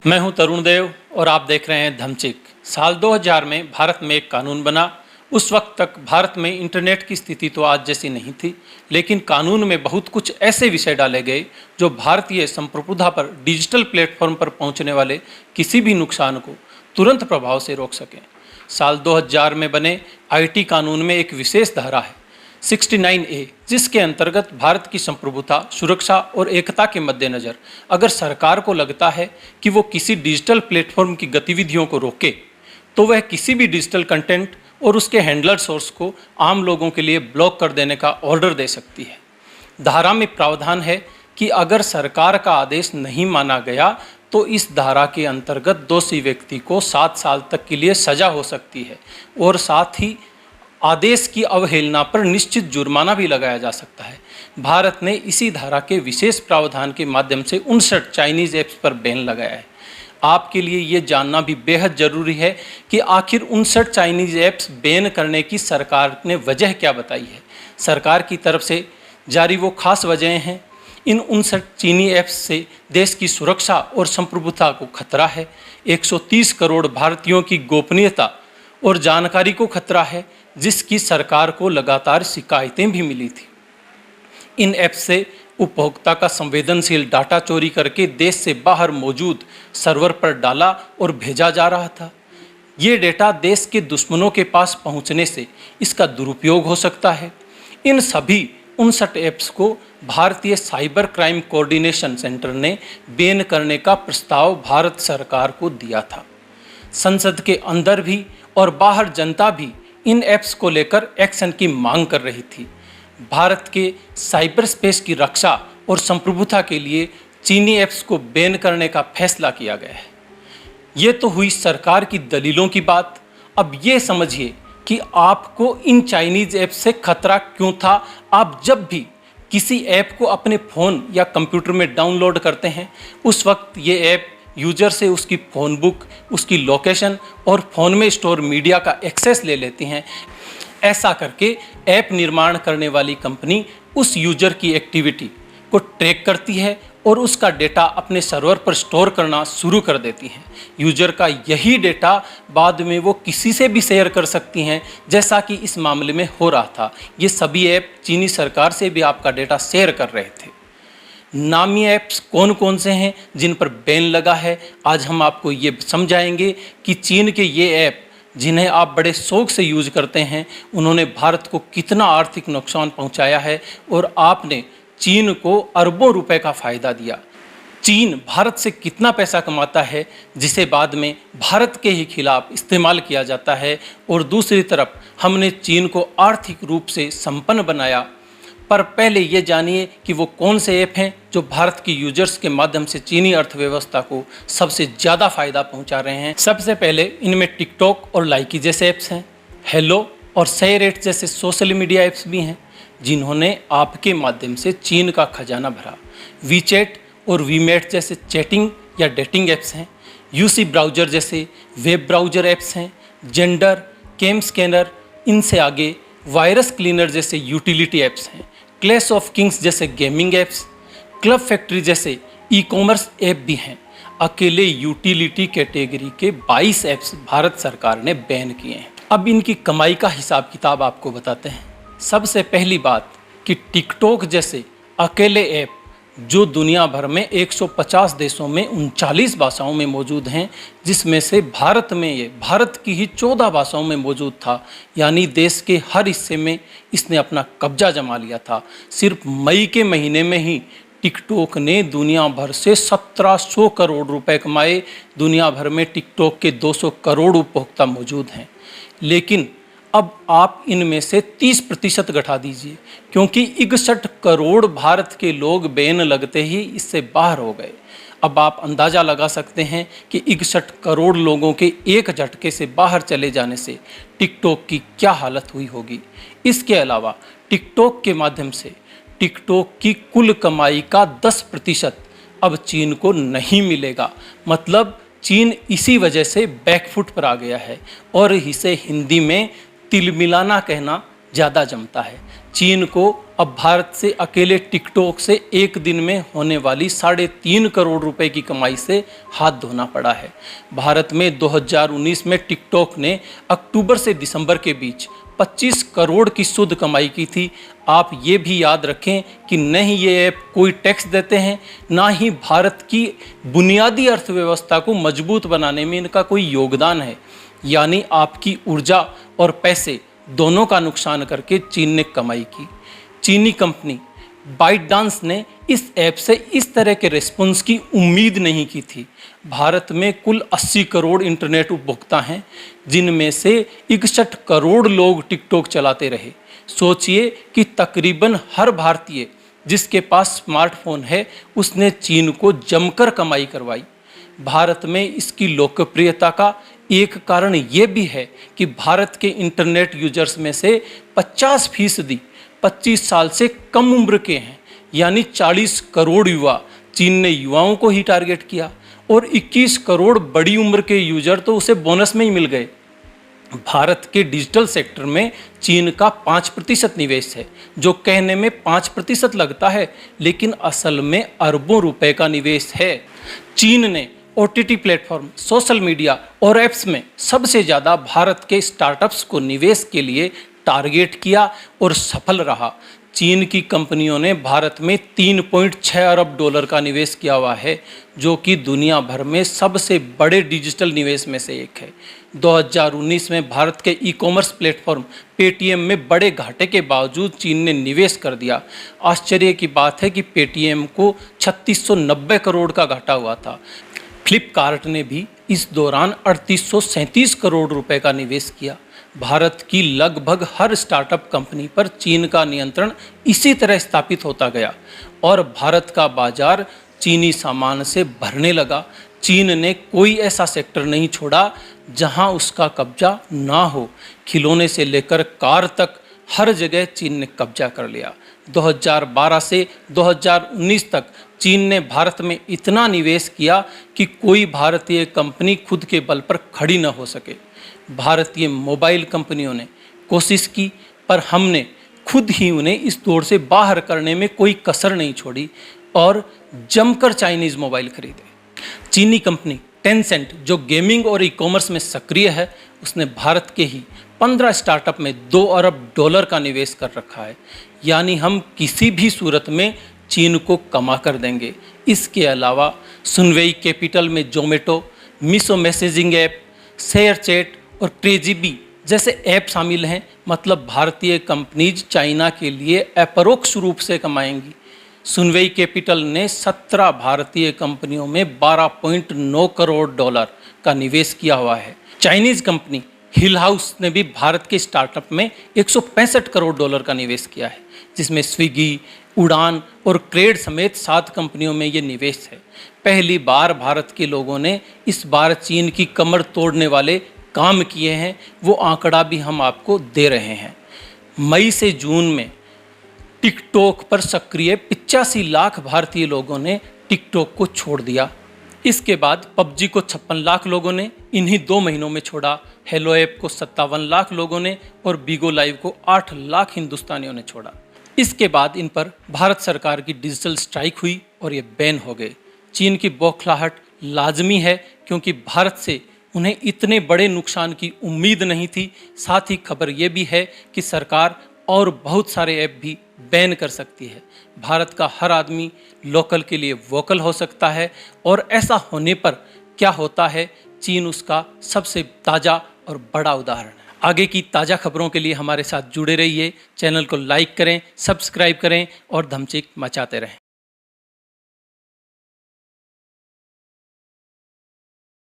मैं हूं तरुण देव और आप देख रहे हैं धमचिक। साल 2000 में भारत में एक कानून बना। उस वक्त तक भारत में इंटरनेट की स्थिति तो आज जैसी नहीं थी, लेकिन कानून में बहुत कुछ ऐसे विषय डाले गए जो भारतीय संप्रभुता पर डिजिटल प्लेटफॉर्म पर पहुंचने वाले किसी भी नुकसान को तुरंत प्रभाव से रोक सकें। साल 2000 में बने आईटी कानून में एक विशेष धारा है 69A, जिसके अंतर्गत भारत की संप्रभुता, सुरक्षा और एकता के मद्देनज़र अगर सरकार को लगता है कि वो किसी डिजिटल प्लेटफॉर्म की गतिविधियों को रोके, तो वह किसी भी डिजिटल कंटेंट और उसके हैंडलर सोर्स को आम लोगों के लिए ब्लॉक कर देने का ऑर्डर दे सकती है। धारा में प्रावधान है कि अगर सरकार का आदेश नहीं माना गया तो इस धारा के अंतर्गत दोषी व्यक्ति को 7 साल तक के लिए सजा हो सकती है और साथ ही आदेश की अवहेलना पर निश्चित जुर्माना भी लगाया जा सकता है। भारत ने इसी धारा के विशेष प्रावधान के माध्यम से 59 चाइनीज़ ऐप्स पर बैन लगाया है। आपके लिए ये जानना भी बेहद ज़रूरी है कि आखिर 59 चाइनीज़ ऐप्स बैन करने की सरकार ने वजह क्या बताई है। सरकार की तरफ से जारी वो खास वजहें हैं। इन 59 चीनी ऐप्स से देश की सुरक्षा और संप्रभुता को खतरा है। 130 करोड़ भारतीयों की गोपनीयता और जानकारी को खतरा है, जिसकी सरकार को लगातार शिकायतें भी मिली थी। इन ऐप्स से उपभोक्ता का संवेदनशील डाटा चोरी करके देश से बाहर मौजूद सर्वर पर डाला और भेजा जा रहा था। ये डेटा देश के दुश्मनों के पास पहुंचने से इसका दुरुपयोग हो सकता है। इन सभी 59 ऐप्स को भारतीय साइबर क्राइम कोऑर्डिनेशन सेंटर ने बैन करने का प्रस्ताव भारत सरकार को दिया था। संसद के अंदर भी और बाहर जनता भी इन ऐप्स को लेकर एक्शन की मांग कर रही थी। भारत के साइबर स्पेस की रक्षा और संप्रभुता के लिए चीनी ऐप्स को बैन करने का फैसला किया गया है। ये तो हुई सरकार की दलीलों की बात। अब ये समझिए कि आपको इन चाइनीज़ ऐप से खतरा क्यों था। आप जब भी किसी ऐप को अपने फ़ोन या कंप्यूटर में डाउनलोड करते हैं, उस वक्त ये ऐप यूजर से उसकी फ़ोन बुक, उसकी लोकेशन और फ़ोन में स्टोर मीडिया का एक्सेस ले लेती हैं। ऐसा करके ऐप निर्माण करने वाली कंपनी उस यूजर की एक्टिविटी को ट्रैक करती है और उसका डेटा अपने सर्वर पर स्टोर करना शुरू कर देती हैं। यूजर का यही डेटा बाद में वो किसी से भी शेयर कर सकती हैं, जैसा कि इस मामले में हो रहा था। ये सभी ऐप चीनी सरकार से भी आपका डेटा शेयर कर रहे थे। नामी ऐप्स कौन कौन से हैं जिन पर बैन लगा है, आज हम आपको ये समझाएंगे कि चीन के ये ऐप जिन्हें आप बड़े शौक से यूज करते हैं, उन्होंने भारत को कितना आर्थिक नुकसान पहुंचाया है और आपने चीन को अरबों रुपए का फ़ायदा दिया। चीन भारत से कितना पैसा कमाता है जिसे बाद में भारत के ही खिलाफ इस्तेमाल किया जाता है, और दूसरी तरफ हमने चीन को आर्थिक रूप से संपन्न बनाया। पर पहले ये जानिए कि वो कौन से ऐप हैं जो भारत की यूजर्स के माध्यम से चीनी अर्थव्यवस्था को सबसे ज़्यादा फ़ायदा पहुंचा रहे हैं। सबसे पहले इनमें टिकटॉक और लाइकी जैसे ऐप्स हैं। हेलो और शेयरइट जैसे सोशल मीडिया ऐप्स भी हैं जिन्होंने आपके माध्यम से चीन का खजाना भरा। वीचैट और वीमेट जैसे चैटिंग या डेटिंग ऐप्स हैं। यूसी ब्राउज़र जैसे वेब ब्राउज़र ऐप्स हैं। जेंडर, कैम स्कैनर, इनसे आगे वायरस क्लीनर जैसे यूटिलिटी ऐप्स हैं। क्लैश ऑफ किंग्स जैसे गेमिंग ऐप्स, क्लब फैक्ट्री जैसे ई कॉमर्स ऐप भी हैं। अकेले यूटिलिटी कैटेगरी के 22 ऐप्स भारत सरकार ने बैन किए हैं। अब इनकी कमाई का हिसाब किताब आपको बताते हैं। सबसे पहली बात कि टिकटॉक जैसे अकेले ऐप जो दुनिया भर में 150 देशों में 39 भाषाओं में मौजूद हैं, जिसमें से भारत में ये भारत की ही 14 भाषाओं में मौजूद था, यानी देश के हर हिस्से में इसने अपना कब्जा जमा लिया था। सिर्फ मई के महीने में ही टिकटॉक ने दुनिया भर से 1700 करोड़ रुपए कमाए। दुनिया भर में टिकटॉक के 200 करोड़ उपभोक्ता मौजूद हैं, लेकिन अब आप इनमें से 30% घटा दीजिए, क्योंकि 61 करोड़ भारत के लोग बैन लगते ही इससे बाहर हो गए। अब आप अंदाज़ा लगा सकते हैं कि 61 करोड़ लोगों के एक झटके से बाहर चले जाने से टिकटॉक की क्या हालत हुई होगी। इसके अलावा टिकटॉक के माध्यम से टिकटॉक की कुल कमाई का 10% अब चीन को नहीं मिलेगा। मतलब चीन इसी वजह से बैकफुट पर आ गया है और इसे हिंदी में तिलमिलाना कहना ज़्यादा जमता है। चीन को अब भारत से अकेले टिकटॉक से एक दिन में होने वाली 3.5 करोड़ रुपए की कमाई से हाथ धोना पड़ा है। भारत में 2019 में टिकटॉक ने अक्टूबर से दिसंबर के बीच 25 करोड़ की शुद्ध कमाई की थी। आप ये भी याद रखें कि न ही ये ऐप कोई टैक्स देते हैं, ना ही भारत की बुनियादी अर्थव्यवस्था को मजबूत बनाने में इनका कोई योगदान है। यानी आपकी ऊर्जा और पैसे दोनों का नुकसान करके चीन ने कमाई की। चीनी कंपनी बाइटडांस ने इस ऐप से इस तरह के रिस्पॉन्स की उम्मीद नहीं की थी। भारत में कुल 80 करोड़ इंटरनेट उपभोक्ता हैं, जिनमें से 61 करोड़ लोग टिकटॉक चलाते रहे। सोचिए कि तकरीबन हर भारतीय जिसके पास स्मार्टफोन है उसने चीन को जमकर कमाई करवाई। भारत में इसकी लोकप्रियता का एक कारण ये भी है कि भारत के इंटरनेट यूजर्स में से 50% 25 साल से कम उम्र के हैं, यानी 40 करोड़ युवा। चीन ने युवाओं को ही टारगेट किया और 21 करोड़ बड़ी उम्र के यूजर तो उसे बोनस में ही मिल गए। भारत के डिजिटल सेक्टर में चीन का 5% निवेश है, जो कहने में 5% लगता है, लेकिन असल में अरबों रुपए का निवेश है। चीन ने OTT प्लेटफॉर्म, सोशल मीडिया और ऐप्स में सबसे ज़्यादा भारत के स्टार्टअप्स को निवेश के लिए टारगेट किया और सफल रहा। चीन की कंपनियों ने भारत में 3.6 अरब डॉलर का निवेश किया हुआ है, जो कि दुनिया भर में सबसे बड़े डिजिटल निवेश में से एक है। 2019 में भारत के ई-कॉमर्स प्लेटफॉर्म पेटीएम में बड़े घाटे के बावजूद चीन ने निवेश कर दिया। आश्चर्य की बात है कि पेटीएम को 3690 करोड़ का घाटा हुआ था। फ्लिपकार्ट ने भी इस दौरान 3837 करोड़ रुपए का निवेश किया। भारत की लगभग हर स्टार्टअप कंपनी पर चीन का नियंत्रण इसी तरह स्थापित होता गया और भारत का बाजार चीनी सामान से भरने लगा। चीन ने कोई ऐसा सेक्टर नहीं छोड़ा जहां उसका कब्जा ना हो। खिलौने से लेकर कार तक हर जगह चीन ने कब्जा कर लिया। 2012 से 2019 तक चीन ने भारत में इतना निवेश किया कि कोई भारतीय कंपनी खुद के बल पर खड़ी न हो सके। भारतीय मोबाइल कंपनियों ने कोशिश की, पर हमने खुद ही उन्हें इस दौर से बाहर करने में कोई कसर नहीं छोड़ी और जमकर चाइनीज़ मोबाइल खरीदे। चीनी कंपनी टेंसेंट, जो गेमिंग और ई-कॉमर्स में सक्रिय है, उसने भारत के ही 15 स्टार्टअप में 2 अरब डॉलर का निवेश कर रखा है। यानी हम किसी भी सूरत में चीन को कमा कर देंगे। इसके अलावा सुनवेई कैपिटल में Zomato, Meesho messaging app, share chat और क्रेजीबी जैसे ऐप शामिल हैं। मतलब भारतीय कंपनीज चाइना के लिए अपरोक्ष रूप से कमाएंगी। सुनवेई कैपिटल ने 17 भारतीय कंपनियों में 12.9 करोड़ डॉलर का निवेश किया हुआ है। चाइनीज़ कंपनी हिल हाउस ने भी भारत के स्टार्टअप में 165 करोड़ डॉलर का निवेश किया है, जिसमें स्विगी, उड़ान और क्रेड समेत 7 कंपनियों में ये निवेश है। पहली बार भारत के लोगों ने इस बार चीन की कमर तोड़ने वाले काम किए हैं। वो आंकड़ा भी हम आपको दे रहे हैं। मई से जून में टिकटॉक पर सक्रिय 85 लाख भारतीय लोगों ने टिकटॉक को छोड़ दिया। इसके बाद पबजी को 56 लाख लोगों ने इन्हीं 2 महीनों में छोड़ा। हेलो ऐप को 57 लाख लोगों ने और बीगो लाइव को 8 लाख हिंदुस्तानियों ने छोड़ा। इसके बाद इन पर भारत सरकार की डिजिटल स्ट्राइक हुई और ये बैन हो गए। चीन की बौखलाहट लाजमी है, क्योंकि भारत से उन्हें इतने बड़े नुकसान की उम्मीद नहीं थी। साथ ही खबर ये भी है कि सरकार और बहुत सारे ऐप भी बैन कर सकती है। भारत का हर आदमी लोकल के लिए वोकल हो सकता है, और ऐसा होने पर क्या होता है, चीन उसका सबसे ताज़ा और बड़ा उदाहरण है। आगे की ताज़ा खबरों के लिए हमारे साथ जुड़े रहिए। चैनल को लाइक करें, सब्सक्राइब करें और धमचीक मचाते रहें।